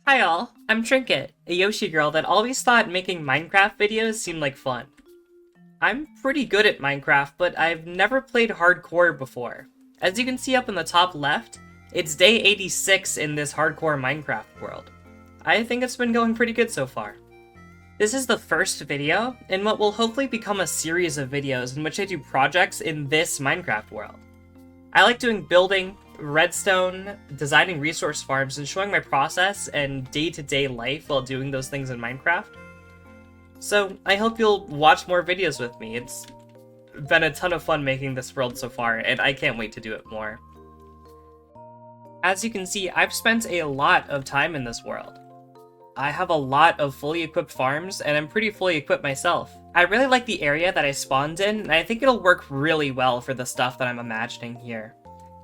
Hi all, I'm Trinket, a Yoshi girl that always thought making Minecraft videos seemed like fun. I'm pretty good at Minecraft, but I've never played hardcore before. As you can see up in the top left, it's day 86 in this hardcore Minecraft world. I think it's been going pretty good so far. This is the first video in what will hopefully become a series of videos in which I do projects in this Minecraft world. I like doing building, redstone, designing resource farms, and showing my process and day-to-day life while doing those things in Minecraft. So I hope you'll watch more videos with me. It's been a ton of fun making this world so far, and I can't wait to do it more. As you can see, I've spent a lot of time in this world. I have a lot of fully equipped farms, and I'm pretty fully equipped myself. I really like the area that I spawned in, and I think it'll work really well for the stuff that I'm imagining here.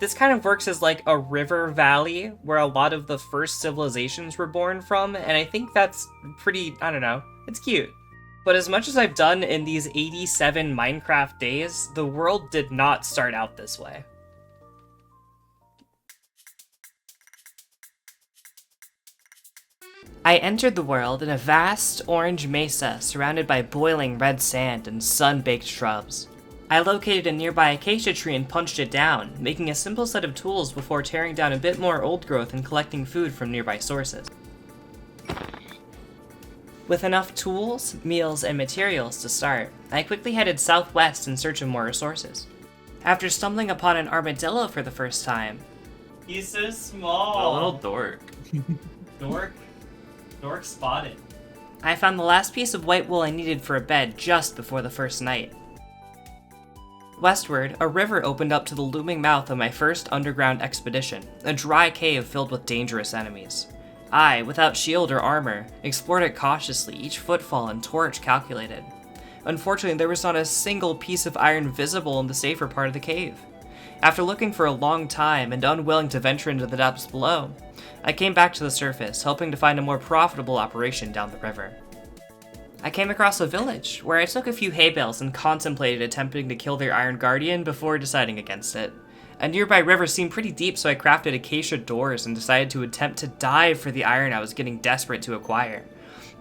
This kind of works as like a river valley where a lot of the first civilizations were born from, and I think that's pretty, I don't know, it's cute. But as much as I've done in these 87 Minecraft days, the world did not start out this way. I entered the world in a vast orange mesa surrounded by boiling red sand and sun-baked shrubs. I located a nearby acacia tree and punched it down, making a simple set of tools before tearing down a bit more old growth and collecting food from nearby sources. With enough tools, meals, and materials to start, I quickly headed southwest in search of more resources. After stumbling upon an armadillo for the first time... He's so small! A little dork. Dork spotted. I found the last piece of white wool I needed for a bed just before the first night. Westward, a river opened up to the looming mouth of my first underground expedition, a dry cave filled with dangerous enemies. I, without shield or armor, explored it cautiously, each footfall and torch calculated. Unfortunately, there was not a single piece of iron visible in the safer part of the cave. After looking for a long time and unwilling to venture into the depths below, I came back to the surface, hoping to find a more profitable operation down the river. I came across a village, where I took a few hay bales and contemplated attempting to kill their iron guardian before deciding against it. A nearby river seemed pretty deep, so I crafted acacia doors and decided to attempt to dive for the iron I was getting desperate to acquire.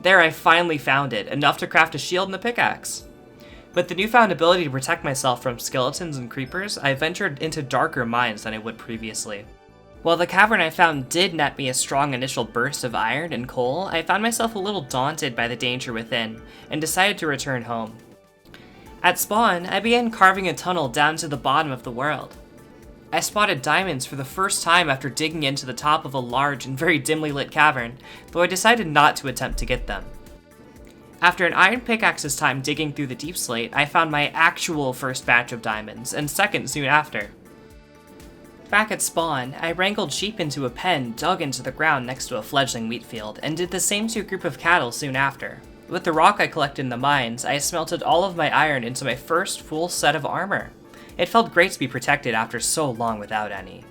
There I finally found it, enough to craft a shield and a pickaxe. With the newfound ability to protect myself from skeletons and creepers, I ventured into darker mines than I would previously. While the cavern I found did net me a strong initial burst of iron and coal, I found myself a little daunted by the danger within, and decided to return home. At spawn, I began carving a tunnel down to the bottom of the world. I spotted diamonds for the first time after digging into the top of a large and very dimly lit cavern, though I decided not to attempt to get them. After an iron pickaxe's time digging through the deep slate, I found my actual first batch of diamonds, and second soon after. Back at spawn, I wrangled sheep into a pen dug into the ground next to a fledgling wheat field, and did the same to a group of cattle soon after. With the rock I collected in the mines, I smelted all of my iron into my first full set of armor. It felt great to be protected after so long without any.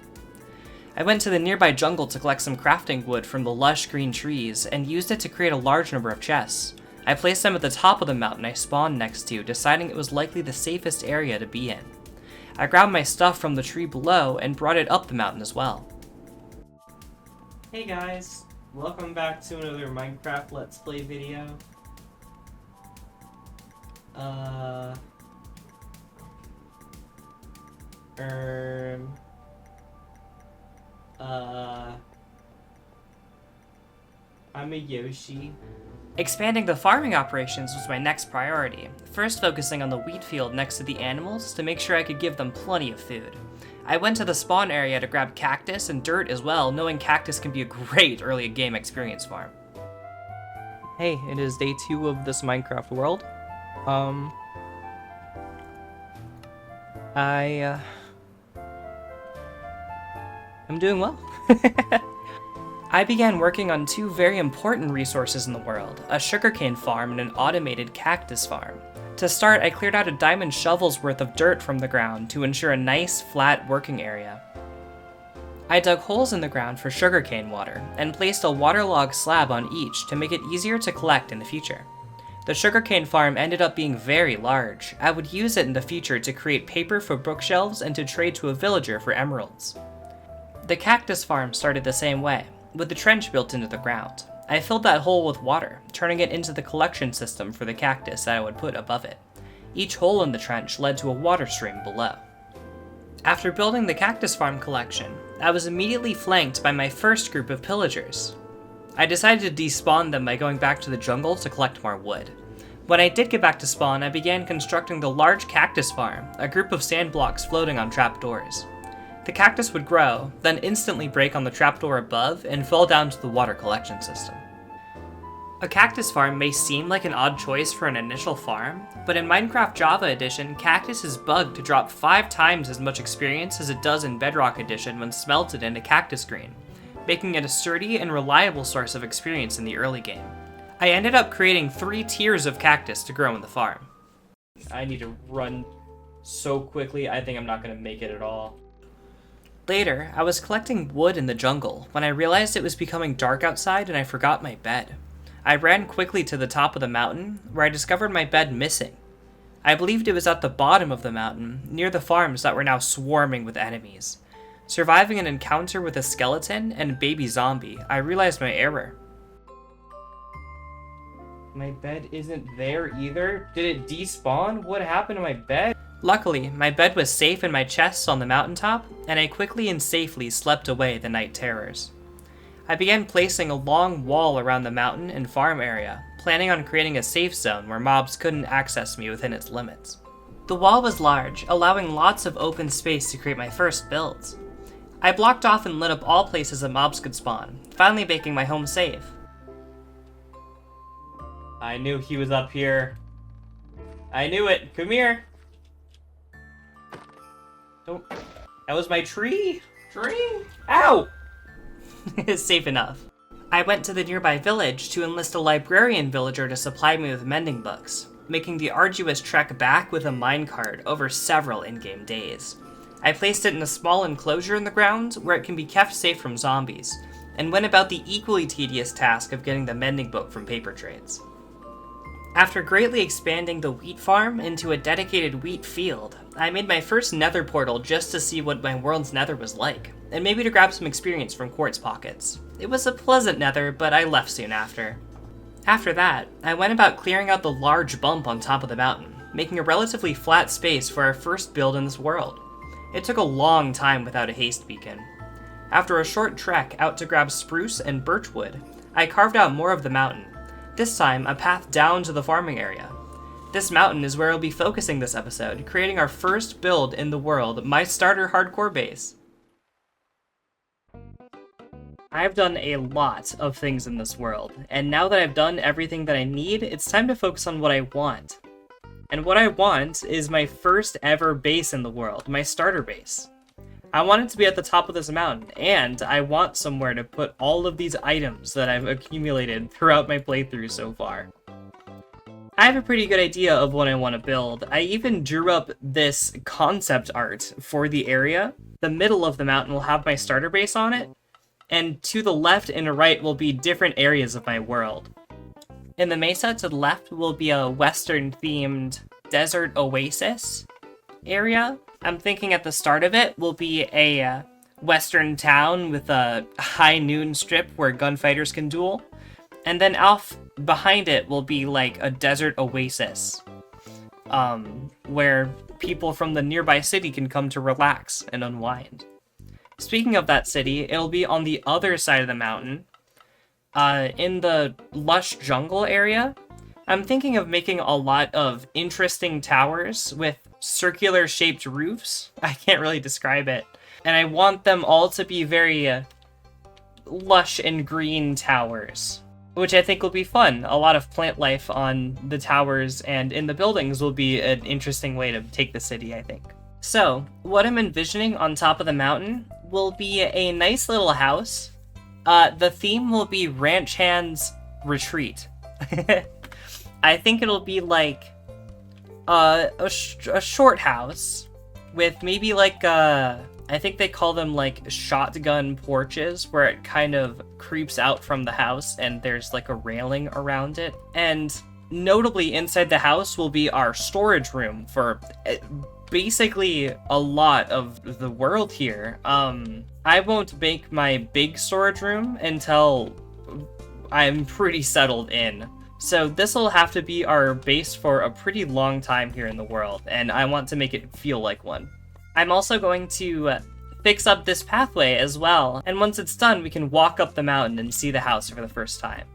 I went to the nearby jungle to collect some crafting wood from the lush green trees, and used it to create a large number of chests. I placed them at the top of the mountain I spawned next to, deciding it was likely the safest area to be in. I grabbed my stuff from the tree below and brought it up the mountain as well. Hey guys, welcome back to another Minecraft Let's Play video. I'm a Yoshi. Expanding the farming operations was my next priority, first focusing on the wheat field next to the animals to make sure I could give them plenty of food. I went to the spawn area to grab cactus and dirt as well, knowing cactus can be a great early game experience farm. Hey, it is day 2 of this Minecraft world. I'm doing well. I began working on 2 very important resources in the world, a sugarcane farm and an automated cactus farm. To start, I cleared out a diamond shovel's worth of dirt from the ground to ensure a nice, flat working area. I dug holes in the ground for sugarcane water, and placed a waterlogged slab on each to make it easier to collect in the future. The sugarcane farm ended up being very large. I would use it in the future to create paper for bookshelves and to trade to a villager for emeralds. The cactus farm started the same way. with the trench built into the ground. I filled that hole with water, turning it into the collection system for the cactus that I would put above it. Each hole in the trench led to a water stream below. After building the cactus farm collection, I was immediately flanked by my first group of pillagers. I decided to despawn them by going back to the jungle to collect more wood. When I did get back to spawn, I began constructing the large cactus farm, a group of sand blocks floating on trapdoors. The cactus would grow, then instantly break on the trapdoor above and fall down to the water collection system. A cactus farm may seem like an odd choice for an initial farm, but in Minecraft Java Edition, cactus is bugged to drop 5 times as much experience as it does in Bedrock Edition when smelted into cactus green, making it a sturdy and reliable source of experience in the early game. I ended up creating 3 tiers of cactus to grow in the farm. I need to run so quickly, I think I'm not going to make it at all. Later, I was collecting wood in the jungle when I realized it was becoming dark outside and I forgot my bed. I ran quickly to the top of the mountain, where I discovered my bed missing. I believed it was at the bottom of the mountain, near the farms that were now swarming with enemies. Surviving an encounter with a skeleton and a baby zombie, I realized my error. My bed isn't there either? Did it despawn? What happened to my bed? Luckily, my bed was safe in my chest on the mountaintop, and I quickly and safely slept away the night terrors. I began placing a long wall around the mountain and farm area, planning on creating a safe zone where mobs couldn't access me within its limits. The wall was large, allowing lots of open space to create my first builds. I blocked off and lit up all places that mobs could spawn, finally making my home safe. I knew he was up here. I knew it. Come here. Don't. That was my tree. Tree? Ow! It's safe enough. I went to the nearby village to enlist a librarian villager to supply me with mending books, making the arduous trek back with a minecart over several in-game days. I placed it in a small enclosure in the ground where it can be kept safe from zombies, and went about the equally tedious task of getting the mending book from paper trades. After greatly expanding the wheat farm into a dedicated wheat field, I made my first nether portal just to see what my world's nether was like, and maybe to grab some experience from quartz pockets. It was a pleasant nether, but I left soon after. After that, I went about clearing out the large bump on top of the mountain, making a relatively flat space for our first build in this world. It took a long time without a haste beacon. After a short trek out to grab spruce and birchwood, I carved out more of the mountain, this time a path down to the farming area. This mountain is where I'll be focusing this episode, creating our first build in the world, my starter hardcore base. I've done a lot of things in this world, and now that I've done everything that I need, it's time to focus on what I want. And what I want is my first ever base in the world, my starter base. I want it to be at the top of this mountain, and I want somewhere to put all of these items that I've accumulated throughout my playthrough so far. I have a pretty good idea of what I want to build. I even drew up this concept art for the area. The middle of the mountain will have my starter base on it, and to the left and right will be different areas of my world. In the Mesa to the left will be a Western-themed desert oasis area. I'm thinking at the start of it will be a Western town with a high noon strip where gunfighters can duel. And then off behind it will be like a desert oasis, where people from the nearby city can come to relax and unwind. Speaking of that city, it'll be on the other side of the mountain, in the lush jungle area. I'm thinking of making a lot of interesting towers with circular shaped roofs. I can't really describe it. And I want them all to be very lush and green towers, which I think will be fun. A lot of plant life on the towers and in the buildings will be an interesting way to take the city, I think. So, what I'm envisioning on top of the mountain will be a nice little house. The theme will be Ranch Hand's Retreat. I think it'll be like a short house with maybe like I think they call them like shotgun porches, where it kind of creeps out from the house and there's like a railing around it. And notably inside the house will be our storage room for basically a lot of the world here. I won't make my big storage room until I'm pretty settled in. So this will have to be our base for a pretty long time here in the world, and I want to make it feel like one. I'm also going to fix up this pathway as well, and once it's done, we can walk up the mountain and see the house for the first time.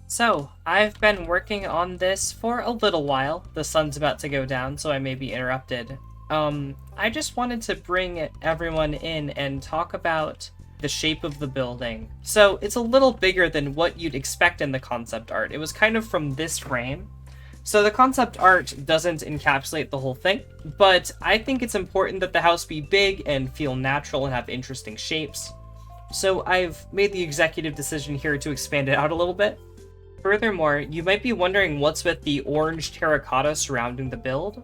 So, I've been working on this for a little while. The sun's about to go down, so I may be interrupted. I just wanted to bring everyone in and talk about the shape of the building. So, it's a little bigger than what you'd expect in the concept art. It was kind of from this frame. So the concept art doesn't encapsulate the whole thing, but I think it's important that the house be big and feel natural and have interesting shapes. So I've made the executive decision here to expand it out a little bit. Furthermore, you might be wondering what's with the orange terracotta surrounding the build.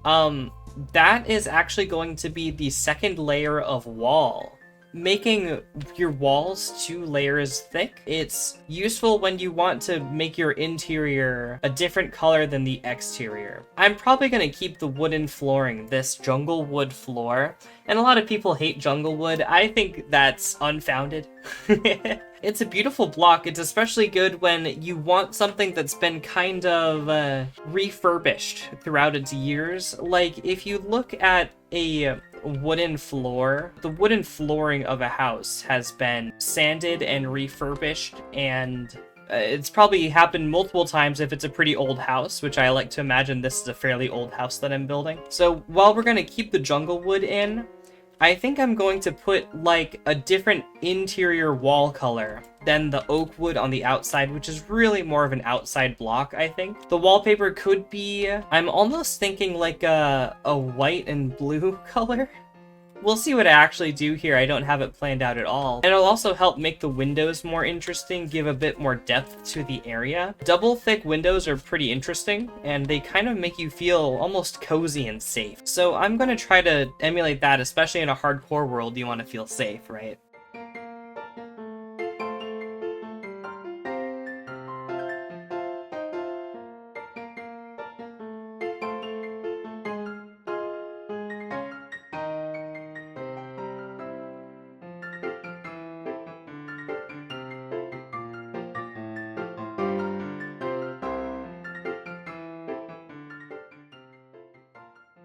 That is actually going to be the second layer of wall. Making your walls 2 layers thick, it's useful when you want to make your interior a different color than the exterior. I'm probably going to keep the wooden flooring, this jungle wood floor, and a lot of people hate jungle wood. I think that's unfounded. It's a beautiful block. It's especially good when you want something that's been kind of refurbished throughout its years. Like, if you look at a wooden floor, the wooden flooring of a house has been sanded and refurbished, and it's probably happened multiple times if it's a pretty old house, which I like to imagine this is a fairly old house that I'm building. So while we're going to keep the jungle wood in, I think I'm going to put like a different interior wall color than the oak wood on the outside, which is really more of an outside block, I think. The wallpaper could be, I'm almost thinking like a white and blue color. We'll see what I actually do here. I don't have it planned out at all. And it'll also help make the windows more interesting, give a bit more depth to the area. Double thick windows are pretty interesting, and they kind of make you feel almost cozy and safe. So I'm gonna try to emulate that, especially in a hardcore world. You want to feel safe, right?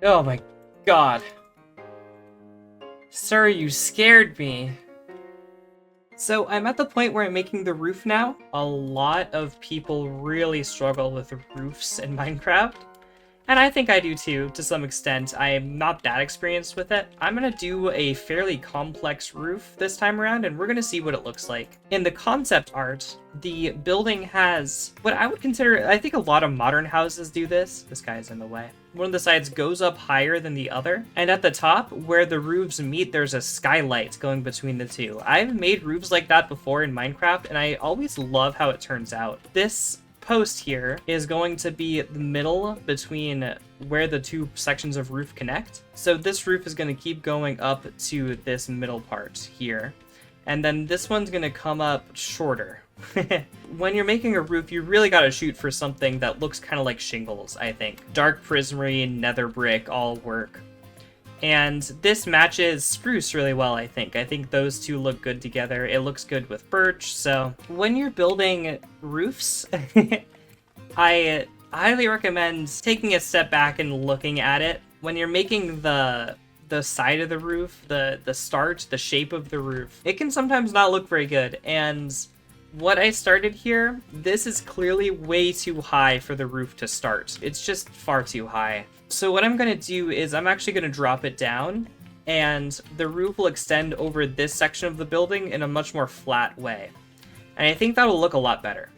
Oh my god. Sir, you scared me. So I'm at the point where I'm making the roof now. A lot of people really struggle with roofs in Minecraft. And I think I do too, to some extent. I am not that experienced with it. I'm gonna do a fairly complex roof this time around, and we're gonna see what it looks like. In the concept art, the building has what I would consider, I think a lot of modern houses do this. This guy's in the way. One of the sides goes up higher than the other, and at the top, where the roofs meet, there's a skylight going between the two. I've made roofs like that before in Minecraft, and I always love how it turns out. This post here is going to be the middle between where the 2 sections of roof connect. So this roof is going to keep going up to this middle part here. And then this one's going to come up shorter. When you're making a roof, you really got to shoot for something that looks kind of like shingles, I think. Dark prismarine, nether brick, all work. And this matches spruce really well, I think. I think those 2 look good together. It looks good with birch. So when you're building roofs, I highly recommend taking a step back and looking at it. When you're making the side of the roof, the shape of the roof, it can sometimes not look very good. And what I started here, this is clearly way too high for the roof to start. It's just far too high. So what I'm going to do is I'm actually going to drop it down, and the roof will extend over this section of the building in a much more flat way. And I think that'll look a lot better.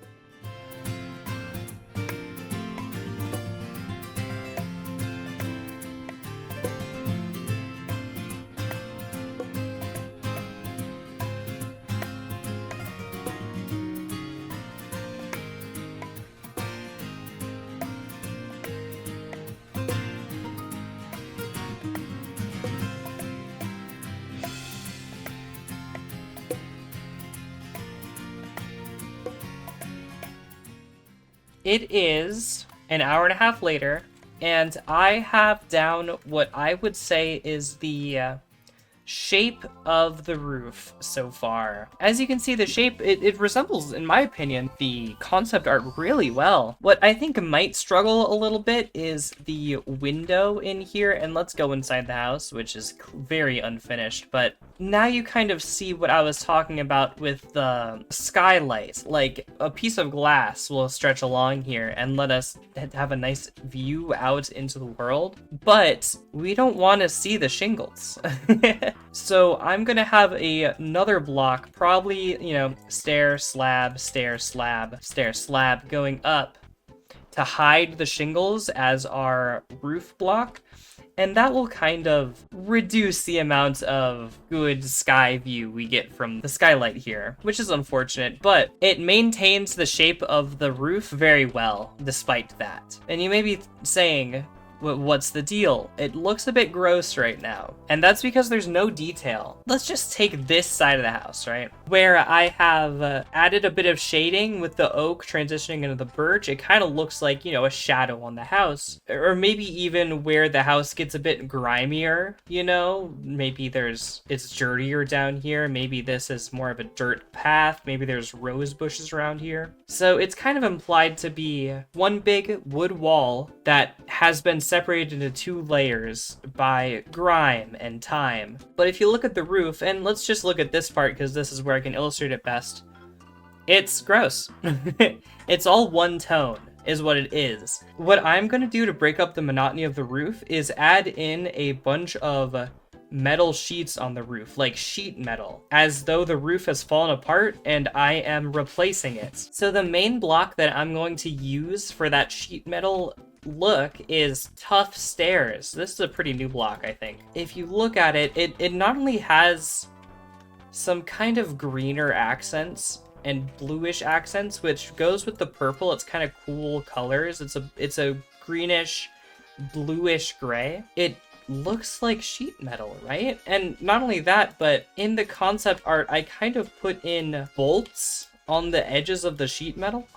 It is an hour and a half later, and I have down what I would say is the shape of the roof so far. As you can see, the shape, it resembles, in my opinion, the concept art really well. What I think might struggle a little bit is the window in here, and let's go inside the house, which is very unfinished, but now you kind of see what I was talking about with the skylight. Like, a piece of glass will stretch along here and let us have a nice view out into the world, but we don't want to see the shingles. So I'm gonna have another block, probably, you know, stair, slab, stair, slab, stair, slab, going up to hide the shingles as our roof block. And that will kind of reduce the amount of good sky view we get from the skylight here, which is unfortunate, but it maintains the shape of the roof very well, despite that. And you may be saying, what's the deal? It looks a bit gross right now. And that's because there's no detail. Let's just take this side of the house, right? Where I have added a bit of shading with the oak transitioning into the birch. It kind of looks like, you know, a shadow on the house. Or maybe even where the house gets a bit grimier, you know? Maybe it's dirtier down here. Maybe this is more of a dirt path. Maybe there's rose bushes around here. So it's kind of implied to be one big wood wall that has been separated into two layers by grime and time. But if you look at the roof, and let's just look at this part because this is where I can illustrate it best, it's gross. It's all one tone is what it is. What I'm going to do to break up the monotony of the roof is add in a bunch of metal sheets on the roof, like sheet metal, as though the roof has fallen apart and I am replacing it. So the main block that I'm going to use for that sheet metal look is tough stairs. This is a pretty new block, I think. If you look at it, it not only has some kind of greener accents and bluish accents, which goes with the purple. It's kind of cool colors. It's a greenish, bluish gray. It looks like sheet metal, right? And not only that, but in the concept art, I kind of put in bolts on the edges of the sheet metal.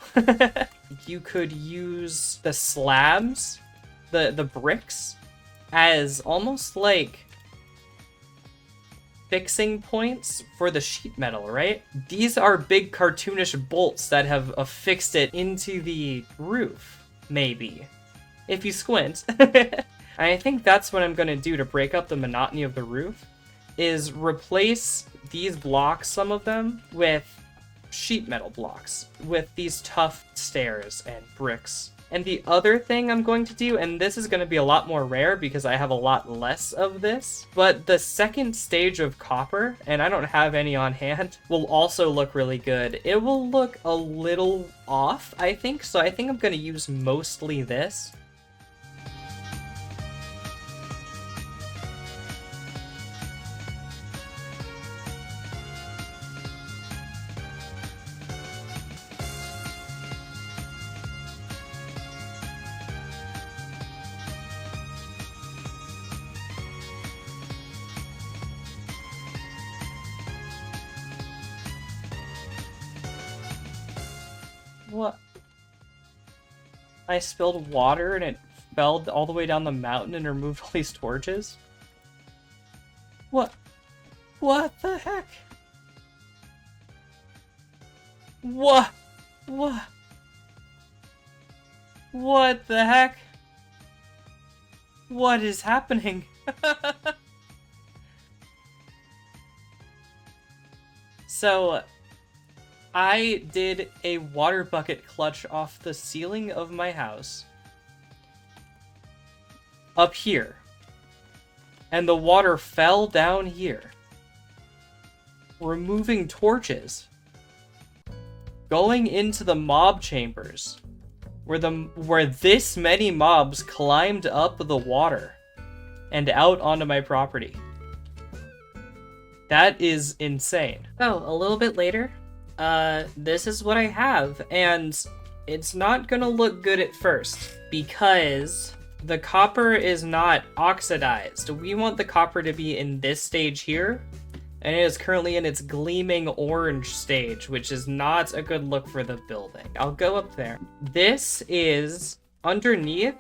You could use the slabs, the bricks, as almost like fixing points for the sheet metal, right? These are big cartoonish bolts that have affixed it into the roof, maybe, if you squint. I think that's what I'm gonna do to break up the monotony of the roof, is replace these blocks, some of them, with sheet metal blocks, with these tough stairs and bricks. And the other thing I'm going to do, and this is going to be a lot more rare because I have a lot less of this, but the second stage of copper, and I don't have any on hand, will also look really good. It will look a little off, I think, so I think I'm going to use mostly this. What? I spilled water and it fell all the way down the mountain and removed all these torches? What? What the heck? What? What? What the heck? What is happening? So, I did a water bucket clutch off the ceiling of my house up here, and the water fell down here, removing torches, going into the mob chambers, where this many mobs climbed up the water and out onto my property. That is insane. Oh, a little bit later, this is what I have, and it's not gonna look good at first because the copper is not oxidized. We want the copper to be in this stage here, and it is currently in its gleaming orange stage, which is not a good look for the building. I'll go up there. This is underneath.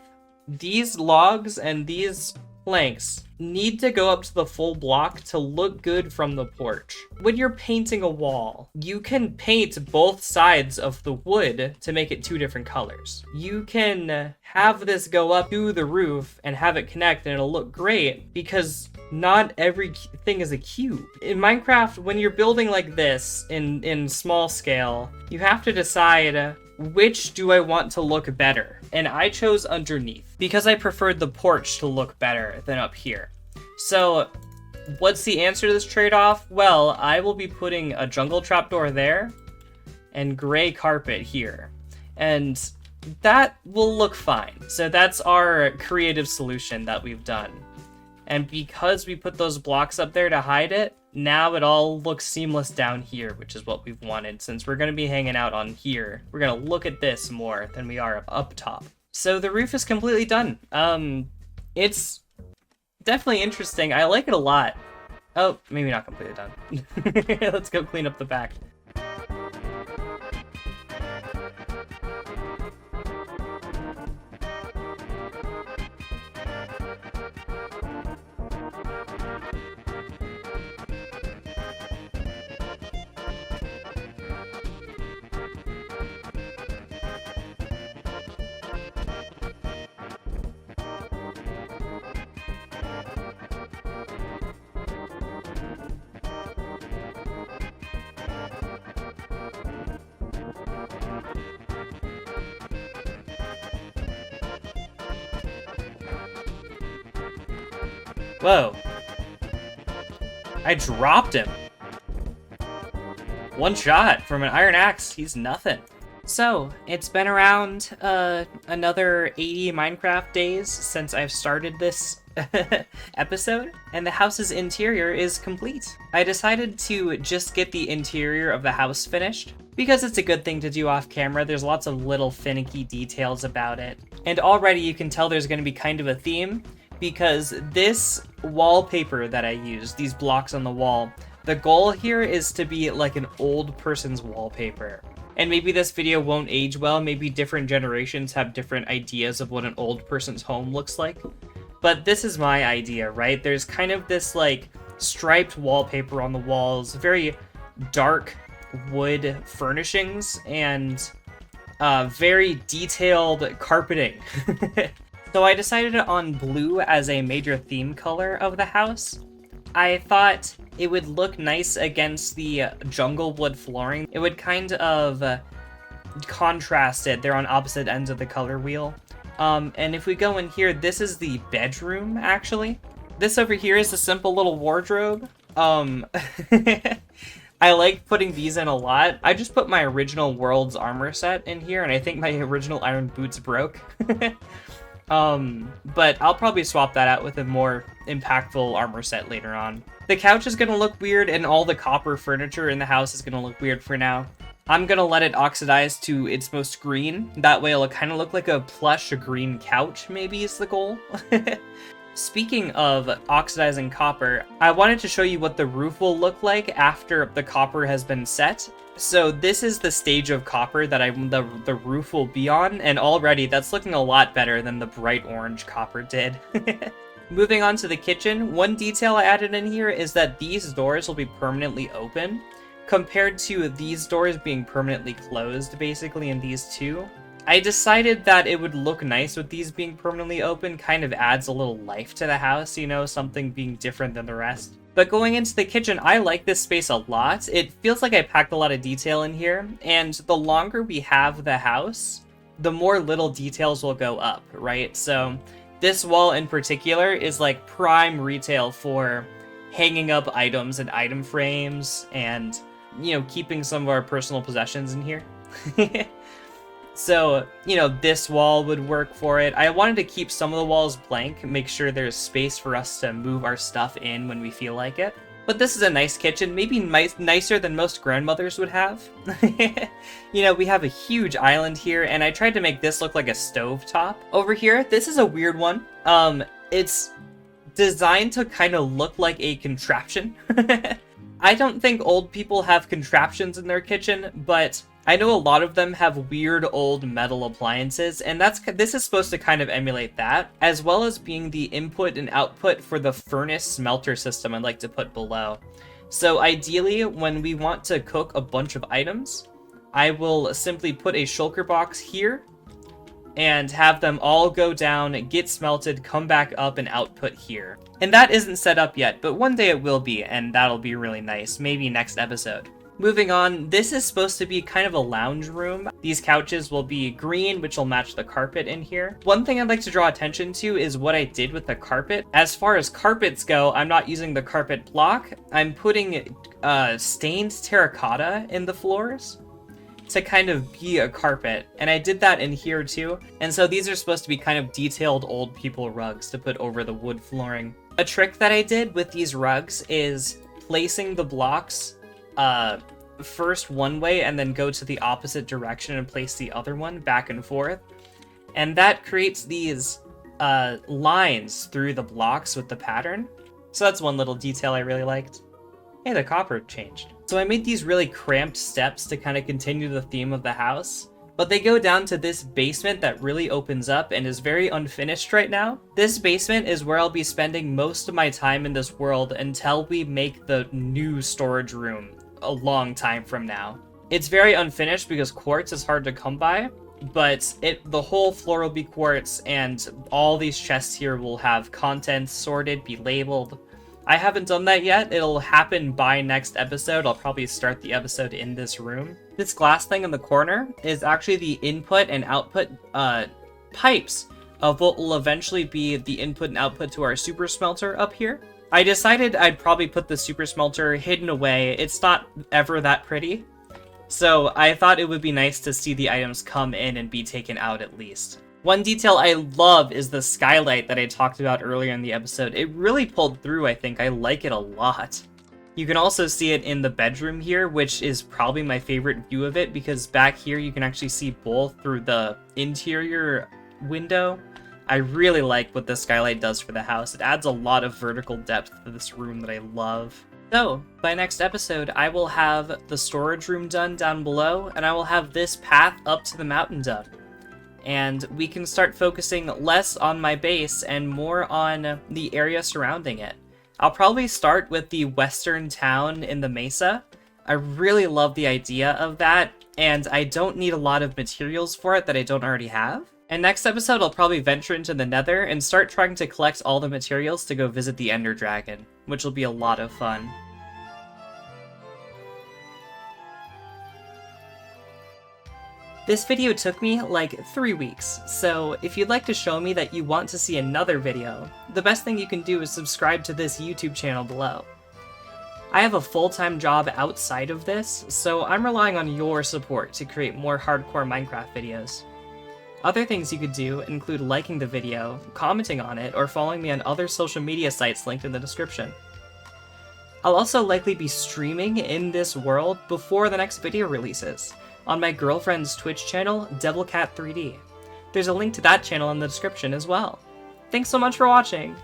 These logs and these planks need to go up to the full block to look good from the porch. When you're painting a wall, you can paint both sides of the wood to make it two different colors. You can have this go up to the roof and have it connect and it'll look great because not everything is a cube. In Minecraft, when you're building like this in small scale, you have to decide which do I want to look better? And I chose underneath because I preferred the porch to look better than up here. So what's the answer to this trade-off? Well, I will be putting a jungle trapdoor there and gray carpet here. And that will look fine. So that's our creative solution that we've done. And because we put those blocks up there to hide it, now it all looks seamless down here, which is what we've wanted. Since we're going to be hanging out on here, we're going to look at this more than we are up top. So the roof is completely done. It's definitely interesting. I like it a lot. Oh, maybe not completely done. Let's go clean up the back. Whoa. I dropped him. One shot from an iron axe. He's nothing. So, it's been around another 80 Minecraft days since I've started this episode, and the house's interior is complete. I decided to just get the interior of the house finished, because it's a good thing to do off camera. There's lots of little finicky details about it. And already you can tell there's going to be kind of a theme, because this wallpaper that I use, these blocks on the wall, the goal here is to be like an old person's wallpaper. And maybe this video won't age well, maybe different generations have different ideas of what an old person's home looks like. But this is my idea, right? There's kind of this like striped wallpaper on the walls, very dark wood furnishings, and very detailed carpeting. So I decided on blue as a major theme color of the house. I thought it would look nice against the jungle wood flooring. It would kind of contrast it. They're on opposite ends of the color wheel. And if we go in here, this is the bedroom, actually. This over here is a simple little wardrobe. I like putting these in a lot. I just put my original World's armor set in here, and I think my original iron boots broke. But I'll probably swap that out with a more impactful armor set later on. The couch is gonna look weird, and all the copper furniture in the house is gonna look weird for now. I'm gonna let it oxidize to its most green. That way it'll kind of look like a plush green couch, maybe is the goal. Speaking of oxidizing copper, I wanted to show you what the roof will look like after the copper has been set. So this is the stage of copper that the roof will be on, and already that's looking a lot better than the bright orange copper did. Moving on to the kitchen, one detail I added in here is that these doors will be permanently open, compared to these doors being permanently closed, basically, in these two. I decided that it would look nice with these being permanently open, kind of adds a little life to the house, you know, something being different than the rest. But going into the kitchen, I like this space a lot. It feels like I packed a lot of detail in here, and the longer we have the house, the more little details will go up, right? So this wall in particular is like prime retail for hanging up items and item frames and, you know, keeping some of our personal possessions in here. So, you know, this wall would work for it. I wanted to keep some of the walls blank, make sure there's space for us to move our stuff in when we feel like it. But this is a nice kitchen, maybe nicer than most grandmothers would have. You know, we have a huge island here, and I tried to make this look like a stovetop. Over here, this is a weird one. It's designed to kind of look like a contraption. I don't think old people have contraptions in their kitchen, but I know a lot of them have weird old metal appliances, and this is supposed to kind of emulate that, as well as being the input and output for the furnace smelter system I'd like to put below. So ideally, when we want to cook a bunch of items, I will simply put a shulker box here, and have them all go down, get smelted, come back up, and output here. And that isn't set up yet, but one day it will be, and that'll be really nice, maybe next episode. Moving on, this is supposed to be kind of a lounge room. These couches will be green, which will match the carpet in here. One thing I'd like to draw attention to is what I did with the carpet. As far as carpets go, I'm not using the carpet block. I'm putting stained terracotta in the floors to kind of be a carpet, and I did that in here too. And so these are supposed to be kind of detailed old people rugs to put over the wood flooring. A trick that I did with these rugs is placing the blocks first one way and then go to the opposite direction and place the other one back and forth. And that creates these lines through the blocks with the pattern. So that's one little detail I really liked. Hey, the copper changed. So I made these really cramped steps to kind of continue the theme of the house, but they go down to this basement that really opens up and is very unfinished right now. This basement is where I'll be spending most of my time in this world until we make the new storage room a long time from now. It's very unfinished because quartz is hard to come by, but the whole floor will be quartz, and all these chests here will have contents sorted, be labeled. I haven't done that yet. It'll happen by next episode. I'll probably start the episode in this room. This glass thing in the corner is actually the input and output pipes of what will eventually be the input and output to our super smelter up here. I decided I'd probably put the super smelter hidden away. It's not ever that pretty. So I thought it would be nice to see the items come in and be taken out at least. One detail I love is the skylight that I talked about earlier in the episode. It really pulled through, I think. I like it a lot. You can also see it in the bedroom here, which is probably my favorite view of it, because back here you can actually see both through the interior window. I really like what the skylight does for the house. It adds a lot of vertical depth to this room that I love. So, by next episode, I will have the storage room done down below, and I will have this path up to the mountain done. And we can start focusing less on my base and more on the area surrounding it. I'll probably start with the western town in the Mesa. I really love the idea of that, and I don't need a lot of materials for it that I don't already have. And next episode, I'll probably venture into the Nether and start trying to collect all the materials to go visit the Ender Dragon, which will be a lot of fun. This video took me like 3 weeks, so if you'd like to show me that you want to see another video, the best thing you can do is subscribe to this YouTube channel below. I have a full-time job outside of this, so I'm relying on your support to create more hardcore Minecraft videos. Other things you could do include liking the video, commenting on it, or following me on other social media sites linked in the description. I'll also likely be streaming in this world before the next video releases, on my girlfriend's Twitch channel, DevilCat3D. There's a link to that channel in the description as well. Thanks so much for watching!